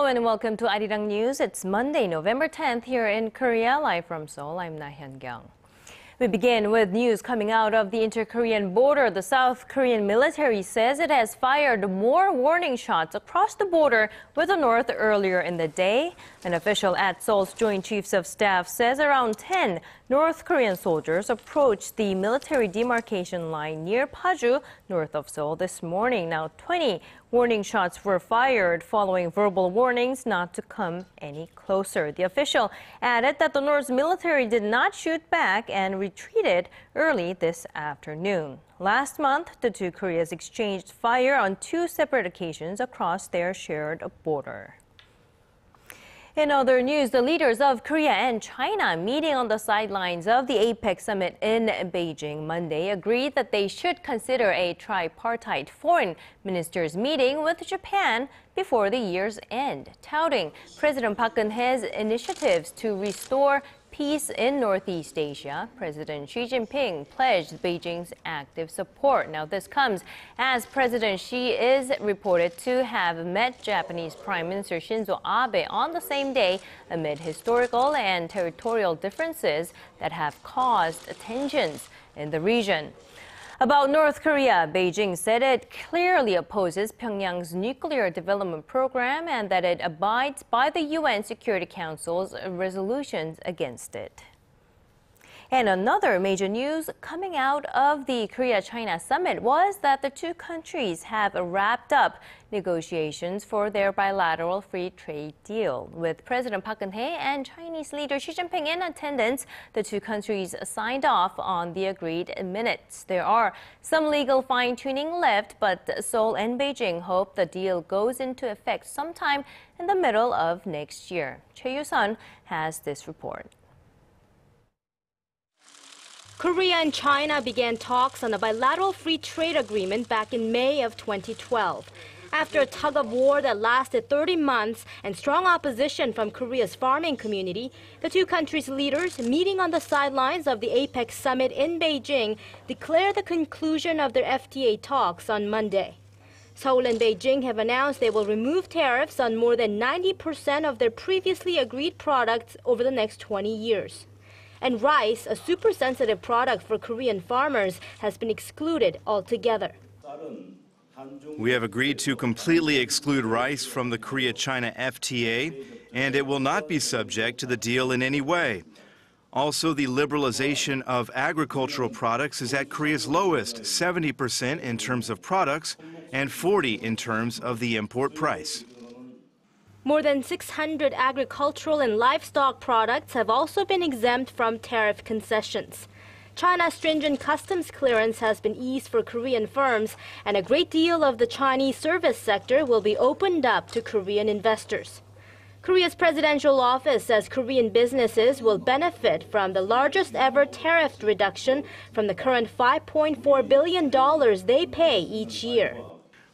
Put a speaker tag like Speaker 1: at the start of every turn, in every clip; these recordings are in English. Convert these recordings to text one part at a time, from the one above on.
Speaker 1: Hello and welcome to ARIRANG News. It's Monday, November 10th here in Korea. Live from Seoul, I'm Laah Hyun-kyung. We begin with news coming out of the inter-Korean border. The South Korean military says it has fired more warning shots across the border with the North earlier in the day. An official at Seoul's Joint Chiefs of Staff says around 10 North Korean soldiers approached the military demarcation line near Paju, north of Seoul, this morning. Now, 20 warning shots were fired following verbal warnings not to come any closer. The official added that the North's military did not shoot back and retreated early this afternoon. Last month, the two Koreas exchanged fire on two separate occasions across their shared border. In other news, the leaders of Korea and China meeting on the sidelines of the APEC summit in Beijing Monday agreed that they should consider a tripartite foreign ministers meeting with Japan before the year's end, touting President Park Geun-hye's initiatives to restore peace in Northeast Asia. President Xi Jinping pledged Beijing's active support. Now, this comes as President Xi is reported to have met Japanese Prime Minister Shinzo Abe on the same day amid historical and territorial differences that have caused tensions in the region. About North Korea, Beijing said it clearly opposes Pyongyang's nuclear development program and that it abides by the UN Security Council's resolutions against it. And another major news coming out of the Korea-China summit was that the two countries have wrapped up negotiations for their bilateral free trade deal. With President Park Geun-hye and Chinese leader Xi Jinping in attendance, the two countries signed off on the agreed minutes. There are some legal fine-tuning left, but Seoul and Beijing hope the deal goes into effect sometime in the middle of next year. Choi Yu-sun has this report.
Speaker 2: Korea and China began talks on a bilateral free trade agreement back in May of 2012. After a tug-of-war that lasted 30 months and strong opposition from Korea's farming community, the two countries' leaders, meeting on the sidelines of the APEC summit in Beijing, declared the conclusion of their FTA talks on Monday. Seoul and Beijing have announced they will remove tariffs on more than 90% of their previously agreed products over the next 20 years. And rice, a super-sensitive product for Korean farmers, has been excluded altogether.
Speaker 3: We have agreed to completely exclude rice from the Korea-China FTA, and it will not be subject to the deal in any way. Also, the liberalization of agricultural products is at Korea's lowest, 70% in terms of products and 40% in terms of the import price.
Speaker 2: More than 600 agricultural and livestock products have also been exempt from tariff concessions. China's stringent customs clearance has been eased for Korean firms, and a great deal of the Chinese service sector will be opened up to Korean investors. Korea's presidential office says Korean businesses will benefit from the largest ever tariff reduction from the current $5.4 billion they pay each year.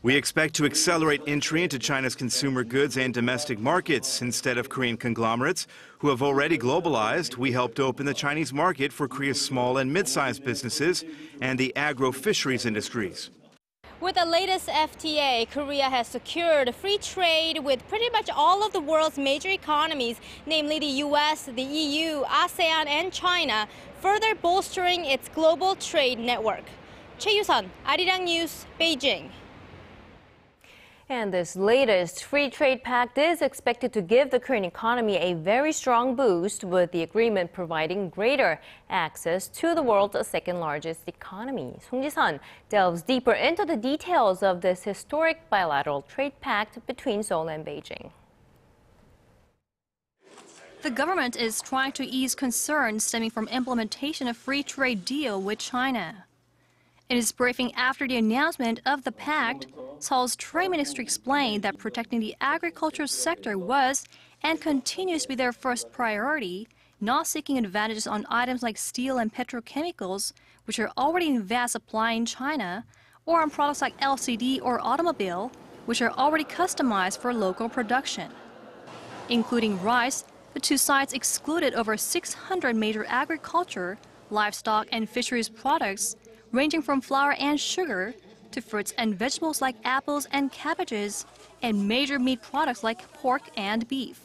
Speaker 3: We expect to accelerate entry into China's consumer goods and domestic markets. Instead of Korean conglomerates, who have already globalized, we helped open the Chinese market for Korea's small and mid-sized businesses and the agro-fisheries industries.
Speaker 2: With the latest FTA, Korea has secured free trade with pretty much all of the world's major economies, namely the US, the EU, ASEAN, and China, further bolstering its global trade network. Choi Yu-sun, ARIRANG News, Beijing.
Speaker 1: And this latest free trade pact is expected to give the Korean economy a very strong boost, with the agreement providing greater access to the world's second-largest economy. Song Ji-sun delves deeper into the details of this historic bilateral trade pact between Seoul and Beijing.
Speaker 4: The government is trying to ease concerns stemming from implementation of free trade deal with China. In his briefing after the announcement of the pact, Seoul's Trade Ministry explained that protecting the agricultural sector was and continues to be their first priority, not seeking advantages on items like steel and petrochemicals, which are already in vast supply in China, or on products like LCD or automobile, which are already customized for local production. Including rice, the two sides excluded over 600 major agriculture, livestock, and fisheries products, ranging from flour and sugar to fruits and vegetables like apples and cabbages, and major meat products like pork and beef.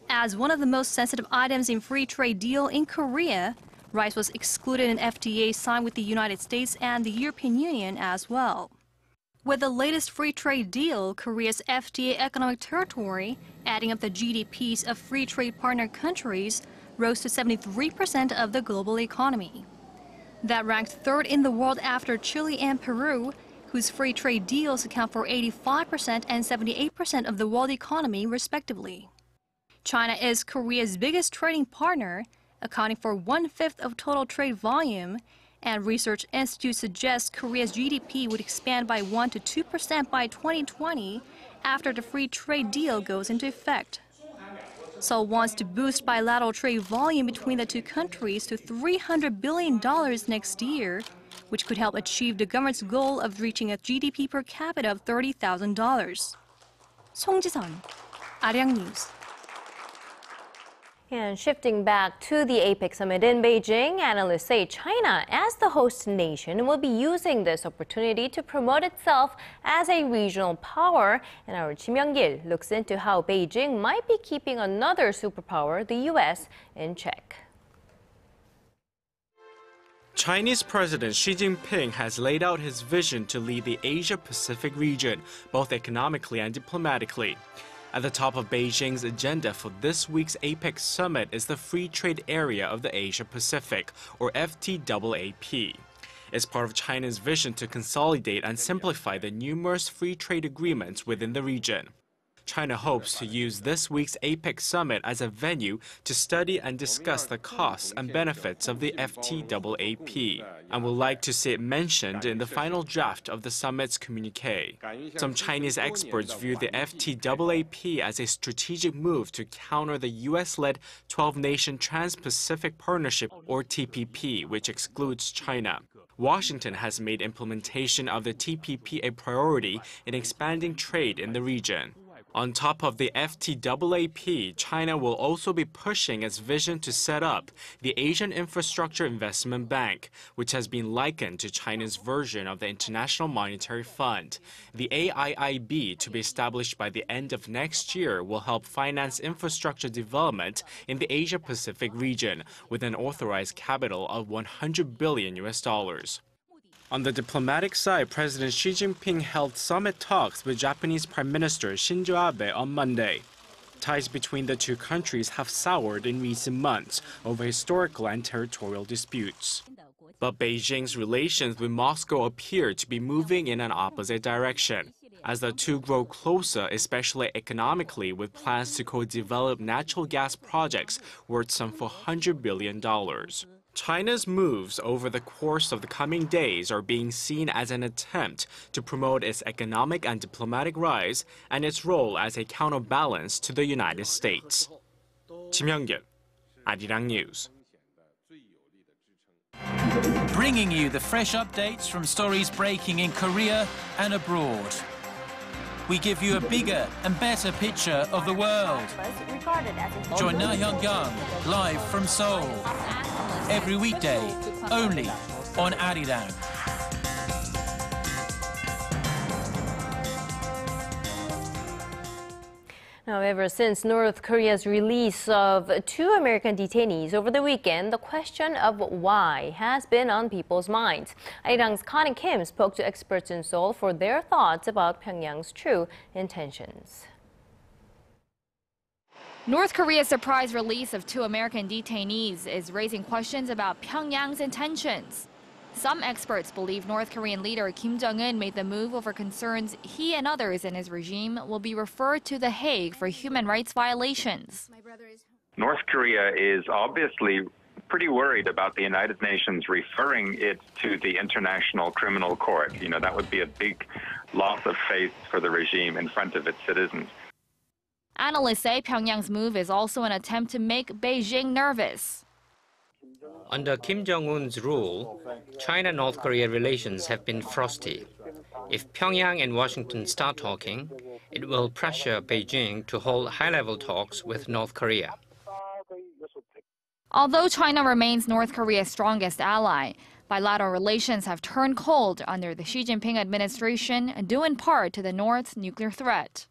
Speaker 4: As one of the most sensitive items in free trade deal in Korea, rice was excluded in FTA signed with the United States and the European Union as well. With the latest free trade deal, Korea's FTA economic territory, adding up the GDPs of free trade partner countries, rose to 73% of the global economy. That ranked third in the world after Chile and Peru, whose free trade deals account for 85% and 78% of the world economy, respectively. China is Korea's biggest trading partner, accounting for 1/5 of total trade volume, and research institutes suggest Korea's GDP would expand by 1 to 2% by 2020 after the free trade deal goes into effect. Seoul wants to boost bilateral trade volume between the two countries to $300 billion next year, which could help achieve the government's goal of reaching a GDP per capita of $30,000. 송지선, ARIRANG News.
Speaker 1: And shifting back to the APEC summit in Beijing, analysts say China, as the host nation, will be using this opportunity to promote itself as a regional power. And our Kim Young-gil looks into how Beijing might be keeping another superpower, the U.S., in check.
Speaker 5: Chinese President Xi Jinping has laid out his vision to lead the Asia-Pacific region, both economically and diplomatically. At the top of Beijing's agenda for this week's APEC summit is the Free Trade Area of the Asia-Pacific, or FTAAP. It's part of China's vision to consolidate and simplify the numerous free trade agreements within the region. China hopes to use this week's APEC summit as a venue to study and discuss the costs and benefits of the FTAAP, and would like to see it mentioned in the final draft of the summit's communiqué. Some Chinese experts view the FTAAP as a strategic move to counter the U.S.-led 12-Nation Trans-Pacific Partnership, or TPP, which excludes China. Washington has made implementation of the TPP a priority in expanding trade in the region. On top of the FTAAP, China will also be pushing its vision to set up the Asian Infrastructure Investment Bank, which has been likened to China's version of the International Monetary Fund. The AIIB, to be established by the end of next year, will help finance infrastructure development in the Asia-Pacific region with an authorized capital of $100 billion. On the diplomatic side, President Xi Jinping held summit talks with Japanese Prime Minister Shinzo Abe on Monday. Ties between the two countries have soured in recent months over historical and territorial disputes. But Beijing's relations with Moscow appear to be moving in an opposite direction, as the two grow closer, especially economically, with plans to co-develop natural gas projects worth some $400 billion. China's moves over the course of the coming days are being seen as an attempt to promote its economic and diplomatic rise and its role as a counterbalance to the United States. Kim Young-gil, ARIRANG News.
Speaker 6: Bringing you the fresh updates from stories breaking in Korea and abroad. We give you a bigger and better picture of the world. Join Laah Hyun-kyung live from Seoul. Every weekday, only on ARIRANG.
Speaker 1: Now, ever since North Korea's release of 2 American detainees over the weekend, the question of why has been on people's minds. ARIRANG's Connie Kim spoke to experts in Seoul for their thoughts about Pyongyang's true intentions.
Speaker 7: North Korea's surprise release of 2 American detainees is raising questions about Pyongyang's intentions. Some experts believe North Korean leader Kim Jong-un made the move over concerns he and others in his regime will be referred to The Hague for human rights violations.
Speaker 8: North Korea is obviously pretty worried about the United Nations referring it to the International Criminal Court. You know, that would be a big loss of faith for the regime in front of its citizens.
Speaker 7: Analysts say Pyongyang's move is also an attempt to make Beijing nervous.
Speaker 9: Under Kim Jong-un's rule, China-North Korea relations have been frosty. If Pyongyang and Washington start talking, it will pressure Beijing to hold high-level talks with North Korea.
Speaker 7: Although China remains North Korea's strongest ally, Bilateral relations have turned cold under the Xi Jinping administration, due in part to the North's nuclear threat.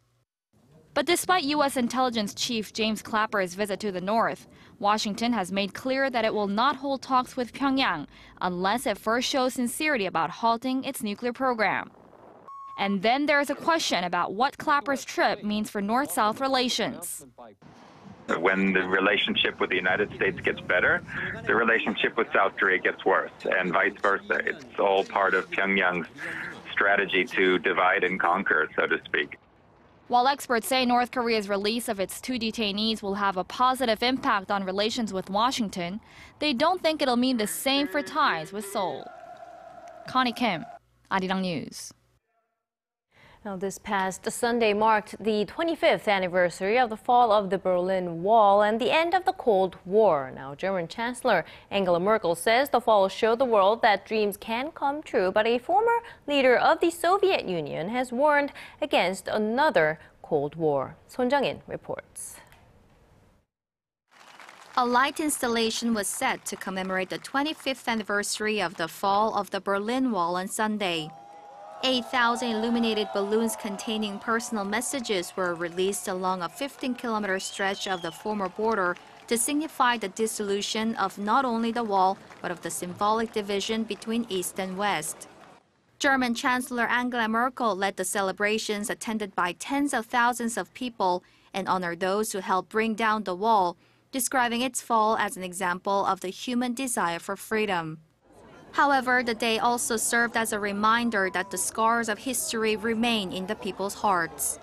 Speaker 7: But despite U.S. intelligence chief James Clapper's visit to the North, Washington has made clear that it will not hold talks with Pyongyang unless it first shows sincerity about halting its nuclear program. And then there is a question about what Clapper's trip means for North-South relations.
Speaker 8: When the relationship with the United States gets better, the relationship with South Korea gets worse, and vice versa. It's all part of Pyongyang's strategy to divide and conquer, so to speak.
Speaker 7: While experts say North Korea's release of its 2 detainees will have a positive impact on relations with Washington, they don't think it'll mean the same for ties with Seoul. Connie Kim, ARIRANG News.
Speaker 1: Now, this past Sunday marked the 25th anniversary of the fall of the Berlin Wall and the end of the Cold War. Now, German Chancellor Angela Merkel says the fall showed the world that dreams can come true, but a former leader of the Soviet Union has warned against another Cold War. Son Jung-in reports.
Speaker 10: A light installation was set to commemorate the 25th anniversary of the fall of the Berlin Wall on Sunday. 8,000 illuminated balloons containing personal messages were released along a 15-kilometer stretch of the former border to signify the dissolution of not only the wall, but of the symbolic division between East and West. German Chancellor Angela Merkel led the celebrations attended by tens of thousands of people and honored those who helped bring down the wall, describing its fall as an example of the human desire for freedom. However, the day also served as a reminder that the scars of history remain in the people's hearts.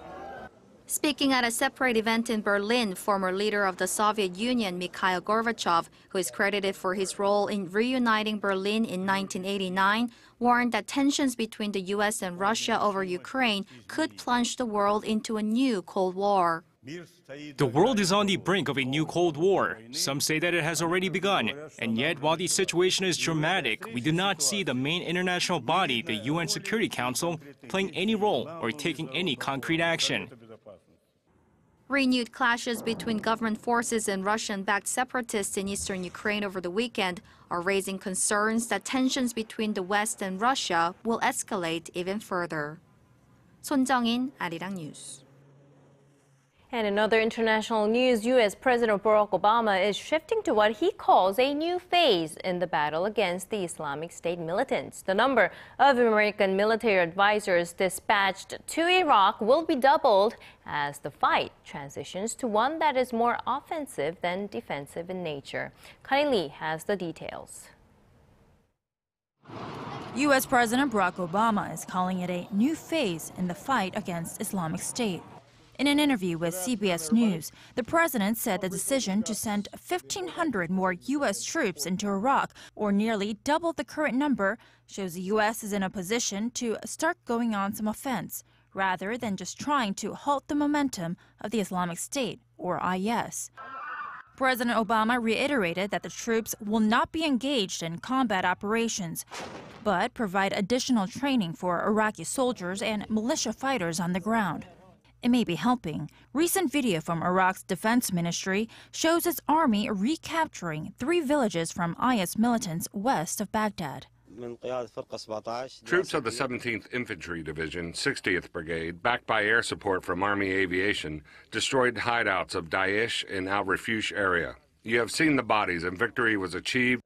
Speaker 10: Speaking at a separate event in Berlin, former leader of the Soviet Union, Mikhail Gorbachev, who is credited for his role in reuniting Berlin in 1989, warned that tensions between the U.S. and Russia over Ukraine could plunge the world into a new Cold War.
Speaker 11: The world is on the brink of a new Cold War. Some say that it has already begun. And yet, while the situation is dramatic, we do not see the main international body, the UN Security Council, playing any role or taking any concrete action.
Speaker 10: Renewed clashes between government forces and Russian-backed separatists in eastern Ukraine over the weekend are raising concerns that tensions between the West and Russia will escalate even further. Son Jung-in, ARIRANG News.
Speaker 1: And in other international news, U.S. President Barack Obama is shifting to what he calls a new phase in the battle against the Islamic State militants. The number of American military advisors dispatched to Iraq will be doubled as the fight transitions to one that is more offensive than defensive in nature. Connie Lee has the details.
Speaker 12: U.S. President Barack Obama is calling it a new phase in the fight against Islamic State. In an interview with CBS News, the president said the decision to send 1,500 more U.S. troops into Iraq, or nearly double the current number, shows the U.S. is in a position to start going on some offense, rather than just trying to halt the momentum of the Islamic State, or IS. President Obama reiterated that the troops will not be engaged in combat operations, but provide additional training for Iraqi soldiers and militia fighters on the ground. It may be helping. Recent video from Iraq's defense ministry shows its army recapturing 3 villages from IS militants west of Baghdad.
Speaker 13: Troops of the 17th Infantry Division, 60th Brigade, backed by air support from Army Aviation, destroyed hideouts of Daesh in Al Refuge area. You have seen the bodies, and victory was achieved.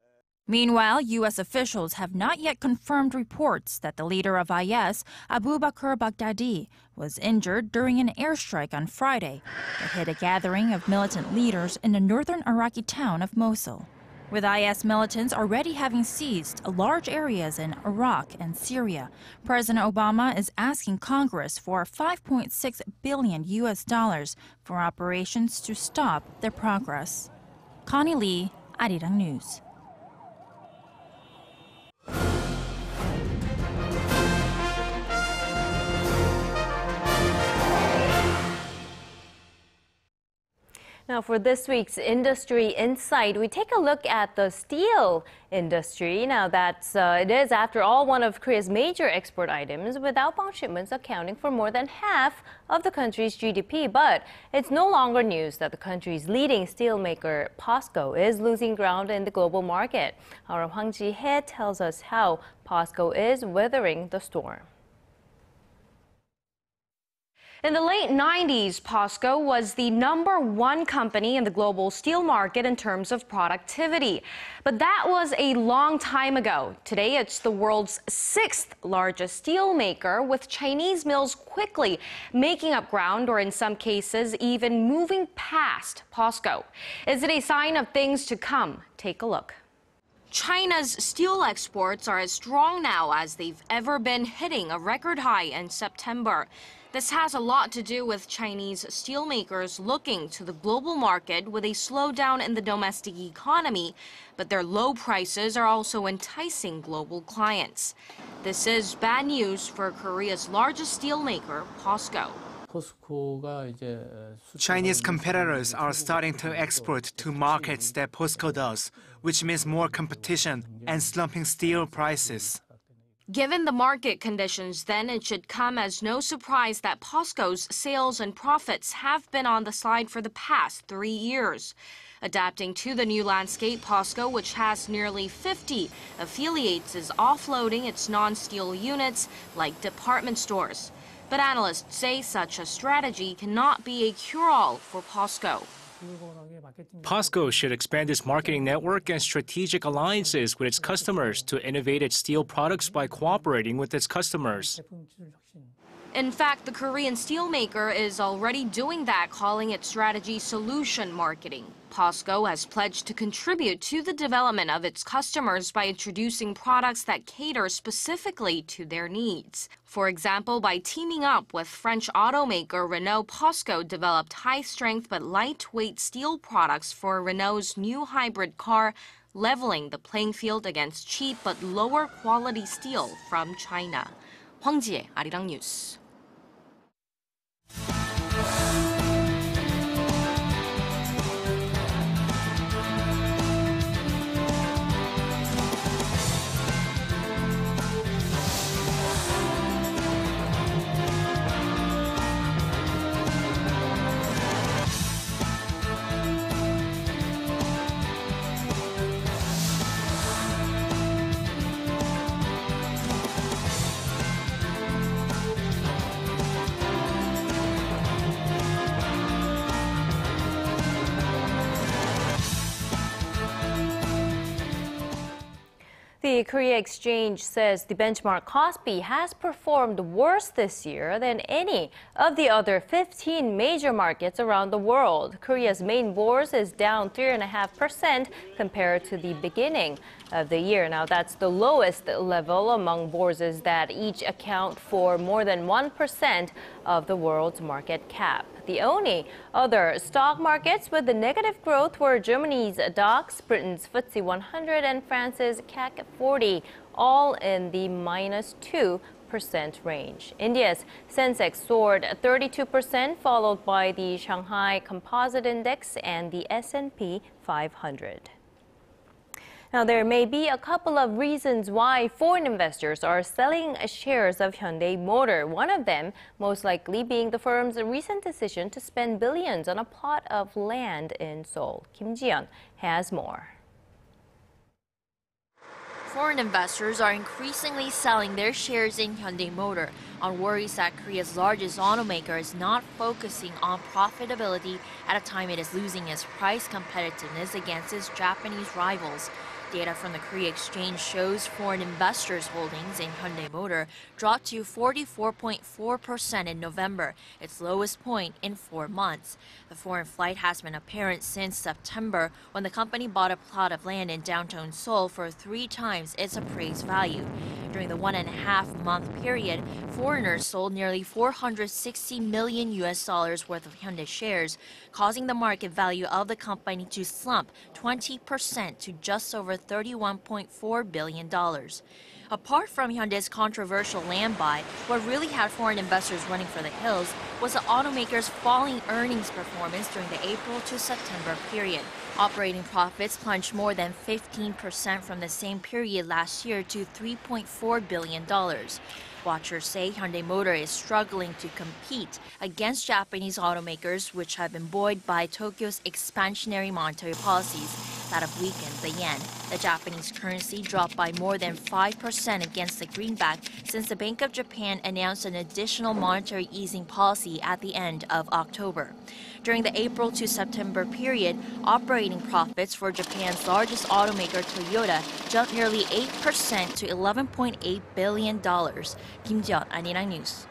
Speaker 12: Meanwhile, U.S. officials have not yet confirmed reports that the leader of IS, Abu Bakr Baghdadi, was injured during an airstrike on Friday that hit a gathering of militant leaders in the northern Iraqi town of Mosul. With IS militants already having seized large areas in Iraq and Syria, President Obama is asking Congress for $5.6 billion for operations to stop their progress. Connie Lee, ARIRANG News.
Speaker 1: Now, for this week's Industry Insight, we take a look at the steel industry. Now, it is, after all, one of Korea's major export items, with outbound shipments accounting for more than half of the country's GDP. But it's no longer news that the country's leading steelmaker, POSCO, is losing ground in the global market. Our Hwang Ji-hye tells us how POSCO is weathering the storm.
Speaker 2: In the late 90s, POSCO was the #1 company in the global steel market in terms of productivity. But that was a long time ago. Today, it's the world's 6th largest steel maker, with Chinese mills quickly making up ground, or in some cases, even moving past POSCO. Is it a sign of things to come? Take a look. China's steel exports are as strong now as they've ever been, hitting a record high in September. This has a lot to do with Chinese steelmakers looking to the global market with a slowdown in the domestic economy, but their low prices are also enticing global clients. This is bad news for Korea's largest steelmaker, POSCO.
Speaker 14: Chinese competitors are starting to export to markets that POSCO does, which means more competition and slumping steel prices.
Speaker 2: Given the market conditions, then, it should come as no surprise that POSCO's sales and profits have been on the slide for the past 3 years. Adapting to the new landscape, POSCO, which has nearly 50 affiliates, is offloading its non-steel units like department stores. But analysts say such a strategy cannot be a cure-all for POSCO.
Speaker 11: POSCO should expand its marketing network and strategic alliances with its customers to innovate its steel products by cooperating with its customers.
Speaker 2: In fact, the Korean steelmaker is already doing that, calling it strategy solution marketing. POSCO has pledged to contribute to the development of its customers by introducing products that cater specifically to their needs. For example, by teaming up with French automaker Renault, POSCO developed high-strength but lightweight steel products for Renault's new hybrid car, leveling the playing field against cheap but lower-quality steel from China. Hwang Ji-hye, ARIRANG News.
Speaker 1: The Korea Exchange says the benchmark KOSPI has performed worse this year than any of the other 15 major markets around the world. Korea's main bourse is down 3.5% compared to the beginning of the year. Now, that's the lowest level among bourses that each account for more than 1% of the world's market cap. The only other stock markets with the negative growth were Germany's DAX, Britain's FTSE 100, and France's CAC 40, all in the -2% range. India's Sensex soared 32%, followed by the Shanghai Composite Index and the S&P 500. Now, there may be a couple of reasons why foreign investors are selling shares of Hyundai Motor. One of them, most likely, being the firm's recent decision to spend billions on a plot of land in Seoul. Kim Ji-yeon has more.
Speaker 15: Foreign investors are increasingly selling their shares in Hyundai Motor on worries that Korea's largest automaker is not focusing on profitability at a time it is losing its price competitiveness against its Japanese rivals. Data from the Korea Exchange shows foreign investors' holdings in Hyundai Motor dropped to 44.4% in November, its lowest point in 4 months. The foreign flight has been apparent since September, when the company bought a plot of land in downtown Seoul for 3 times its appraised value. During the 1.5-month period, foreigners sold nearly $460 million worth of Hyundai shares, causing the market value of the company to slump 20% to just over $31.4 billion. Apart from Hyundai's controversial land buy, what really had foreign investors running for the hills was the automaker's falling earnings performance during the April to September period. Operating profits plunged more than 15% from the same period last year to $3.4 billion. Watchers say Hyundai Motor is struggling to compete against Japanese automakers, which have been buoyed by Tokyo's expansionary monetary policies that have weakened the yen. The Japanese currency dropped by more than 5% against the greenback since the Bank of Japan announced an additional monetary easing policy at the end of October. During the April to September period, operating profits for Japan's largest automaker, Toyota, jumped nearly 8% to $11.8 billion. Kim Jeon, ARIRANG News.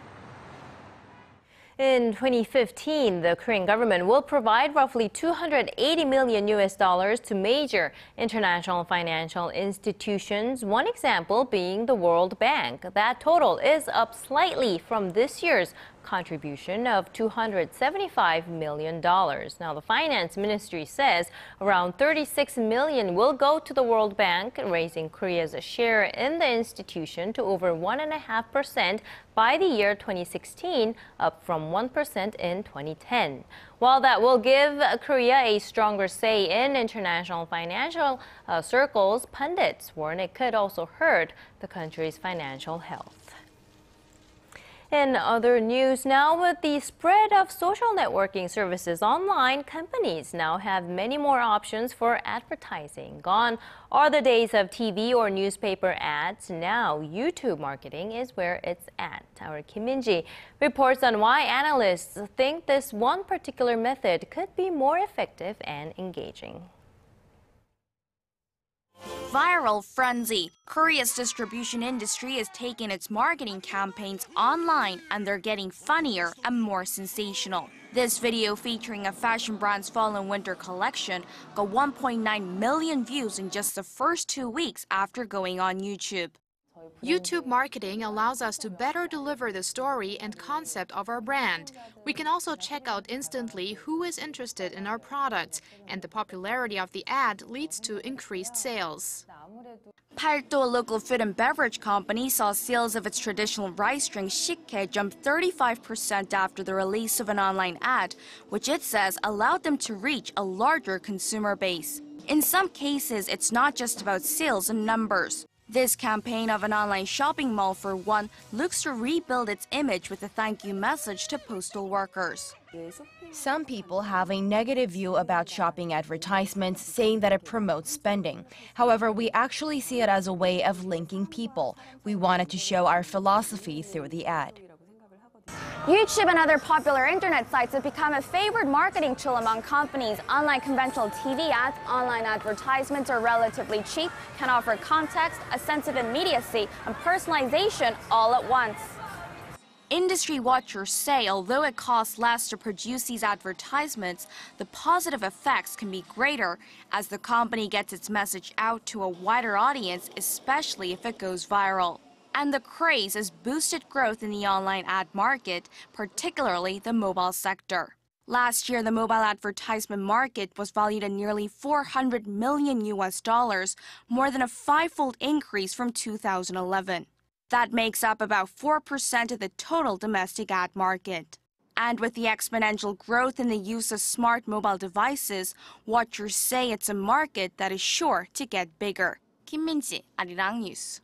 Speaker 1: In 2015, the Korean government will provide roughly $280 million to major international financial institutions, one example being the World Bank. That total is up slightly from this year's contribution of $275 million. Now, the Finance Ministry says around $36 million will go to the World Bank, raising Korea's share in the institution to over 1.5% by the year 2016, up from 1% in 2010. While that will give Korea a stronger say in international financial circles, pundits warn it could also hurt the country's financial health. In other news now, with the spread of social networking services online, companies now have many more options for advertising. Gone are the days of TV or newspaper ads. Now, YouTube marketing is where it's at. Our Kim Min-ji reports on why analysts think this one particular method could be more effective and engaging.
Speaker 16: Viral frenzy. Korea's distribution industry is taking its marketing campaigns online, and they're getting funnier and more sensational. This video featuring a fashion brand's fall and winter collection got 1.9 million views in just the first 2 weeks after going on YouTube.
Speaker 17: YouTube marketing allows us to better deliver the story and concept of our brand. We can also check out instantly who is interested in our products, and the popularity of the ad leads to increased sales.
Speaker 16: Paldo, a local food and beverage company, saw sales of its traditional rice drink Shikhae jump 35% after the release of an online ad, which it says allowed them to reach a larger consumer base. In some cases, it's not just about sales and numbers. This campaign of an online shopping mall, for one, looks to rebuild its image with a thank you message to postal workers.
Speaker 18: Some people have a negative view about shopping advertisements, saying that it promotes spending. However, we actually see it as a way of linking people. We wanted to show our philosophy through the ad.
Speaker 19: YouTube and other popular internet sites have become a favored marketing tool among companies. Unlike conventional TV ads, online advertisements are relatively cheap, can offer context, a sense of immediacy, and personalization all at once.
Speaker 16: Industry watchers say although it costs less to produce these advertisements, the positive effects can be greater as the company gets its message out to a wider audience, especially if it goes viral. And the craze has boosted growth in the online ad market, particularly the mobile sector. Last year, the mobile advertisement market was valued at nearly $400 million, more than a five-fold increase from 2011. That makes up about 4% of the total domestic ad market. And with the exponential growth in the use of smart mobile devices, watchers say it's a market that is sure to get bigger. Kim Min-ji, ARIRANG News.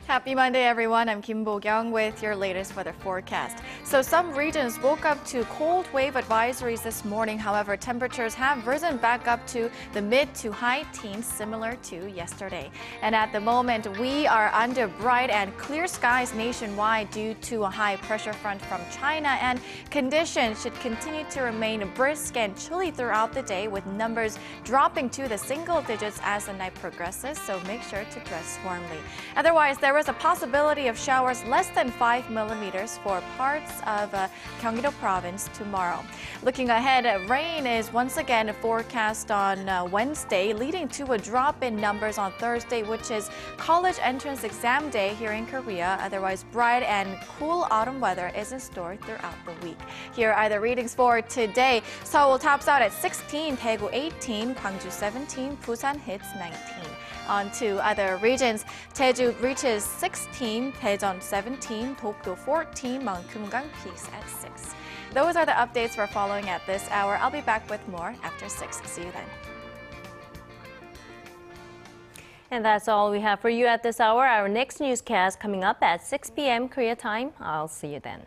Speaker 20: Happy Monday, everyone. I'm Kim Bo-kyung with your latest weather forecast. So some regions woke up to cold wave advisories this morning. However, temperatures have risen back up to the mid to high teens, similar to yesterday. And at the moment, we are under bright and clear skies nationwide due to a high pressure front from China, and conditions should continue to remain brisk and chilly throughout the day, with numbers dropping to the single digits as the night progresses, so make sure to dress warmly. Otherwise, there is a possibility of showers less than 5 millimeters for parts of Gyeonggi-do province tomorrow. Looking ahead, rain is once again forecast on Wednesday, leading to a drop in numbers on Thursday, which is college entrance exam day here in Korea. Otherwise, bright and cool autumn weather is in store throughout the week. Here are the readings for today. Seoul tops out at 16, Daegu 18, Gwangju 17, Busan hits 19. On to other regions. Jeju reaches 16, Daejeon 17, Dokdo 14, Myeongkang peaks at 6. Those are the updates we're following at this hour. I'll be back with more after 6. See you then.
Speaker 1: And that's all we have for you at this hour. Our next newscast coming up at 6 p.m. Korea time. I'll see you then.